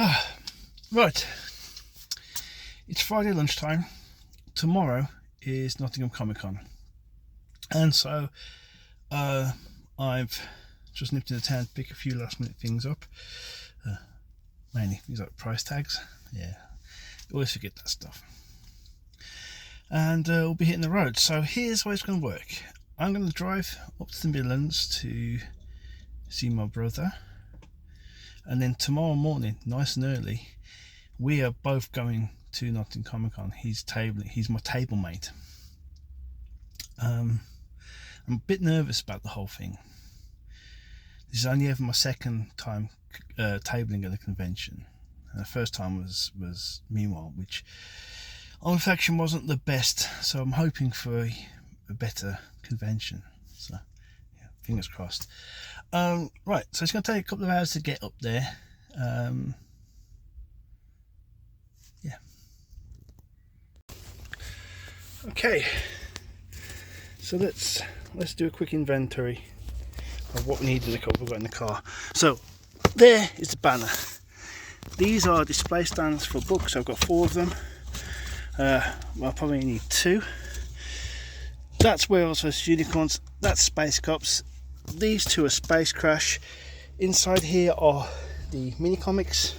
Right, it's Friday lunchtime. Tomorrow is Nottingham Comic Con, and so I've just nipped into town to pick a few last minute things up, mainly things like price tags. Yeah, always forget that stuff. And we'll be hitting the road. So here's how it's going to work. I'm going to drive up to the Midlands to see my brother, and then tomorrow morning, nice and early, we are both going to Nottingham Comic Con. He's my table mate. I'm a bit nervous about the whole thing. This is only ever my second time tabling at a convention, and the first time was Meanwhile, which on reflection wasn't the best, so I'm hoping for a better convention. So yeah, fingers crossed. Right, so it's going to take a couple of hours to get up there. Yeah. Okay, so let's do a quick inventory of what we need in the car. We've got in the car. So there is the banner. These are display stands for books. I've got 4 of them. I'll probably need 2. That's Whales vs Unicorns. That's Space Cops. These 2 are Space Crash. Inside here are the mini comics.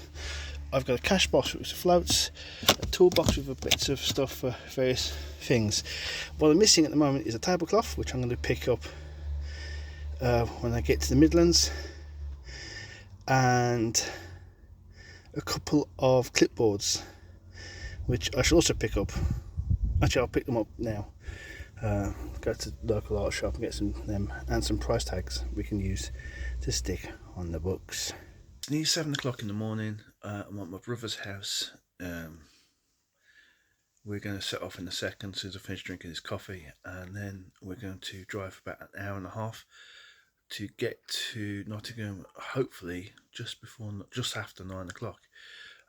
I've got a cash box with floats, a toolbox with bits of stuff for various things. What I'm missing at the moment is a tablecloth, which I'm going to pick up when I get to the Midlands, and a couple of clipboards, which I shall also pick up. Actually, I'll pick them up now. Go to the local art shop and get some of them and some price tags we can use to stick on the books. It's nearly 7 o'clock in the morning. I'm at my brother's house. We're going to set off in a second as soon as I finish drinking his coffee, and then we're going to drive about an hour and a half to get to Nottingham, hopefully just after 9 o'clock.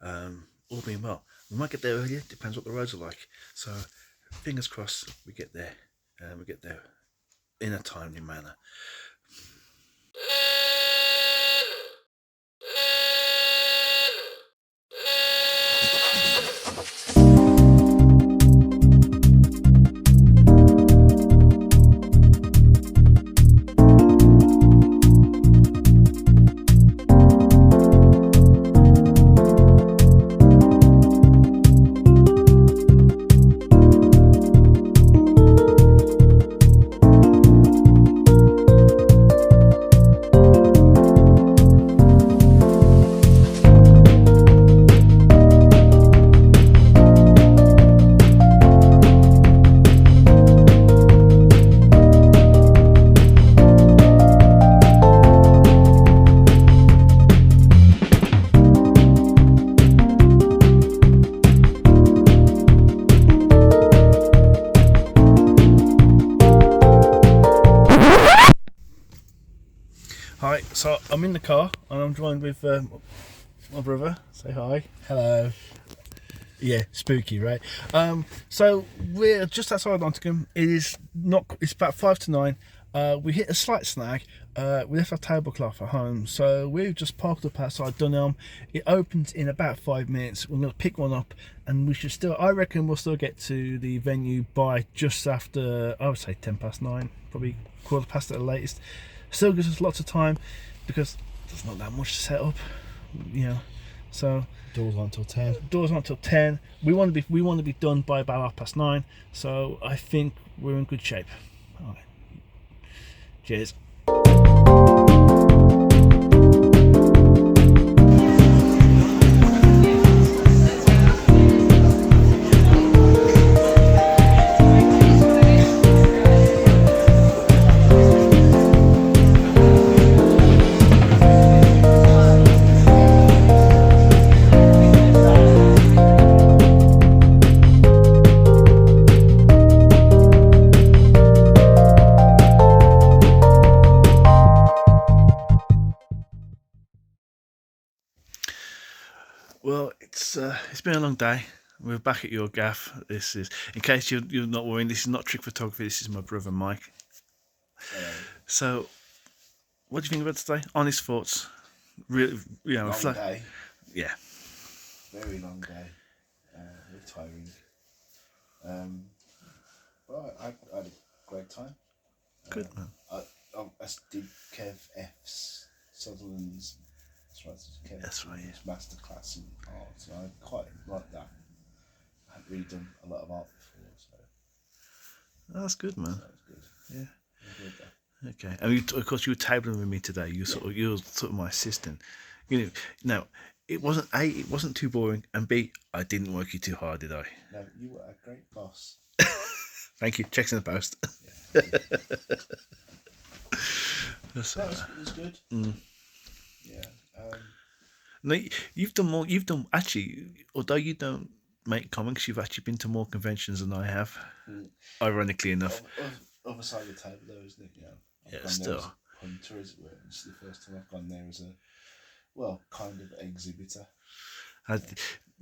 All being well. We might get there earlier, depends what the roads are like. So fingers crossed we get there, and we get there in a timely manner. Hi, so I'm in the car and I'm joined with my brother. Say hi. Hello. Yeah, spooky, right? So we're just outside Nottingham. It's about 5 to 9. We hit a slight snag. We left our tablecloth at home, so we've just parked up outside Nottingham. It opens in about 5 minutes. We're going to pick one up, and I reckon we'll still get to the venue by just after, I would say 10 past 9, probably quarter past at the latest. Still gives us lots of time because there's not that much to set up, you know. So Doors aren't till 10. Doors aren't till 10. We want to be done by about 9:30. So I think we're in good shape. All right. Cheers. Well, it's been a long day. We're back at your gaff. This is, in case you're not worrying, this is not trick photography. This is my brother Mike. So, what do you think about today? Honest thoughts. Really, Long day. Yeah. very long day, very tiring. But I had a great time. Good man. I did Kev F's Sutherland's. That's right. Sutherland's masterclass in art, so I quite like that. I hadn't really done a lot of art before, so That's good, man. that was good. Yeah. I enjoyed that. Okay. And of course, you were tabling with me today. You were sort of my assistant. You know, now it wasn't it wasn't too boring, and B, I didn't work you too hard, did I? No, you were a great boss. Thank you. Checks in the post. Yeah. That's That all was, right. it was good. Yeah. No, you've done more. You've done actually, although you don't make comics, you've actually been to more conventions than I have. Ironically enough. Other side of the table, though, isn't it? You know, I've Yeah, gone still. there as a punter, as it were. This is the first time I've gone there as a, well, kind of exhibitor. Do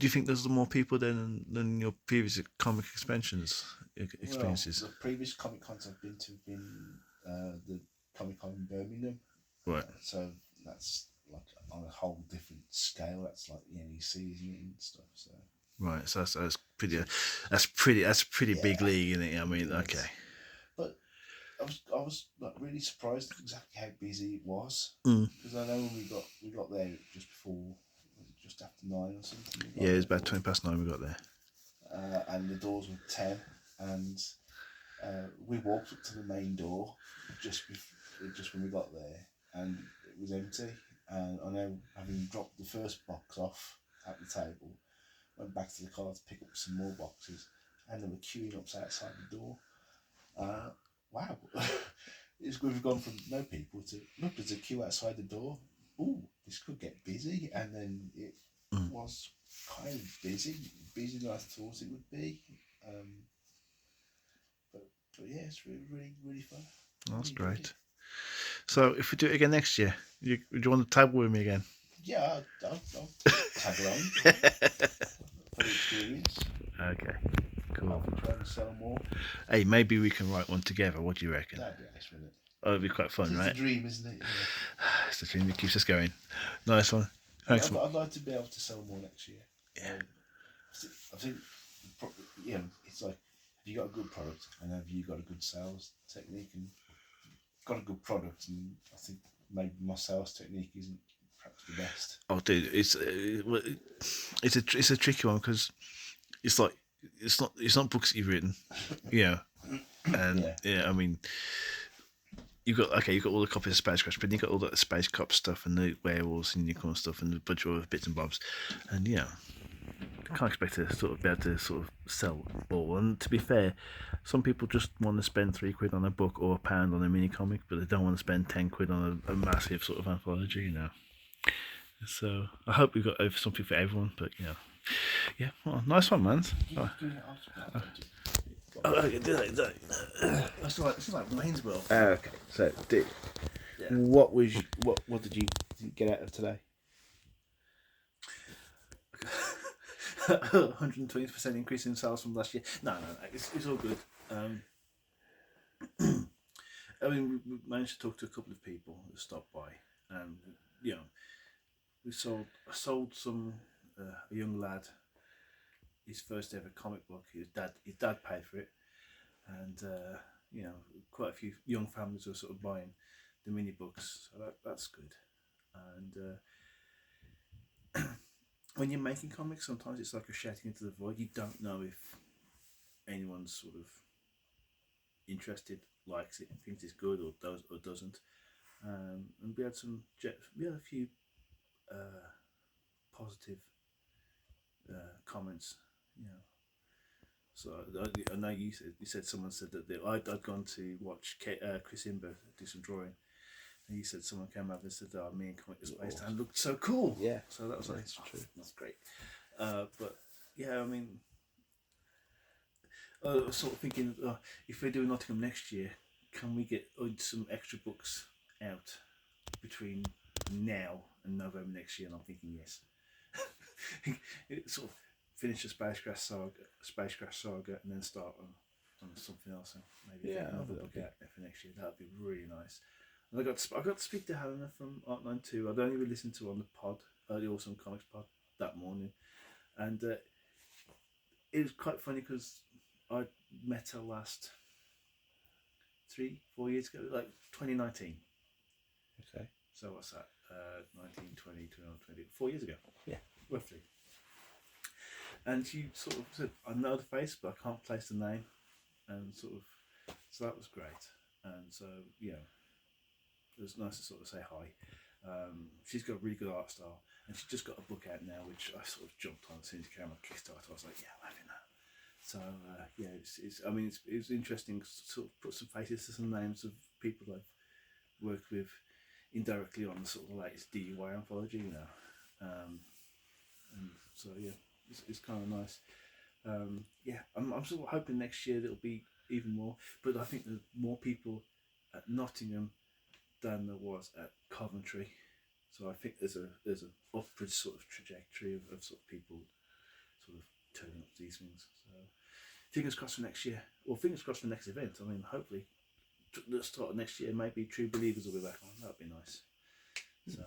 you think there's more people than your previous comic experiences? Well, the previous Comic Cons I've been to have been the Comic Con in Birmingham. Right. So that's like on a whole different scale. That's like the Eniekey and stuff. So. Right. So that's pretty big league, isn't it? I mean, okay. But I was like really surprised at exactly how busy it was, because I know when we got there just before, just after 9 or something. Yeah, it was about 9:20 we got there. And the doors were 10, and we walked up to the main door just when we got there, and it was empty. And I know, having dropped the first box off at the table, went back to the car to pick up some more boxes, and they were queuing up outside the door. Wow. We've gone from no people to, look, there's a queue outside the door. Ooh, this could get busy. And then it was kind of busier than I thought it would be. But yeah, it's really fun. That's great. So if we do it again next year, do you want to table with me again? Yeah, I'll tag along for the experience. Okay, cool. I'll be trying to sell more. Hey, maybe we can write one together. What do you reckon? That'd be nice, wouldn't it? Oh, it'd be quite fun, right? It's a dream, isn't it? Yeah. It's the dream that keeps us going. Nice one. Thanks. I'd like to be able to sell more next year. Yeah. I think, you know, it's like, have you got a good product, and have you got a good sales technique, and got a good product, and I think maybe my sales technique isn't perhaps the best. Oh, dude, it's a tricky one, because it's like it's not books that you've written, and yeah, I mean, you've got all the copies of Space Crash, but you've got all that Space Cop stuff and the werewolves and unicorn stuff and a bunch of other bits and bobs, and I can't expect to sort of be able to sort of sell all. And to be fair, some people just want to spend £3 on a book or £1 on a mini comic, but they don't want to spend £10 on a massive sort of anthology, So I hope we've got something for everyone, but yeah. Well, nice one, man. That's like Waynesville. Okay, so what did you get out of today? 120% increase in sales from last year. No, it's all good. I mean, we managed to talk to a couple of people who stopped by, and I sold some a young lad his first ever comic book. His dad paid for it, and quite a few young families are sort of buying the mini books, so that's good. And when you're making comics, sometimes it's like a shouting into the void. You don't know if anyone's sort of interested, likes it, thinks it's good, or doesn't. And we had a few positive comments. So I know you said someone said that I'd gone to watch Chris Imber do some drawing, and you said someone came up and said, "Oh, me and Comic Space and looked so cool." Yeah. So that was like, that's true. That's great. But yeah, I mean, I was sort of thinking, if we do Nottingham next year, can we get some extra books out between now and November next year? And I'm thinking yes. It sort of finish the Space Crash saga, and then start on something else, and maybe another book out for next year. That'd be really nice. And I got to speak to Helena from Art92. I'd only listened to her on the pod, the Awesome Comics pod, that morning, And it was quite funny because I met her last 3-4 years ago, like 2019. Okay. So what's that? 19, 20, 21, 20, 4 years ago. Yeah. Roughly. And she sort of said, I know the face, but I can't place the name. And sort of, so that was great. And so, you know, it was nice to sort of say hi. She's got a really good art style, and she's just got a book out now, which I sort of jumped on as soon as she came on Kickstarter. I was like, yeah, I'm having that. So yeah, it's interesting to sort of put some faces to some names of people I've worked with indirectly on the sort of latest DUI anthology, you know. And so yeah, it's kind of nice. Yeah, I'm sort of hoping next year there'll be even more, but I think there's more people at Nottingham than there was at Coventry. So I think there's an upward sort of trajectory of sort of people sort of turning up to these things. So fingers crossed for next year, or fingers crossed for the next event. I mean, hopefully the start of next year, maybe True Believers will be back on. That'd be nice. So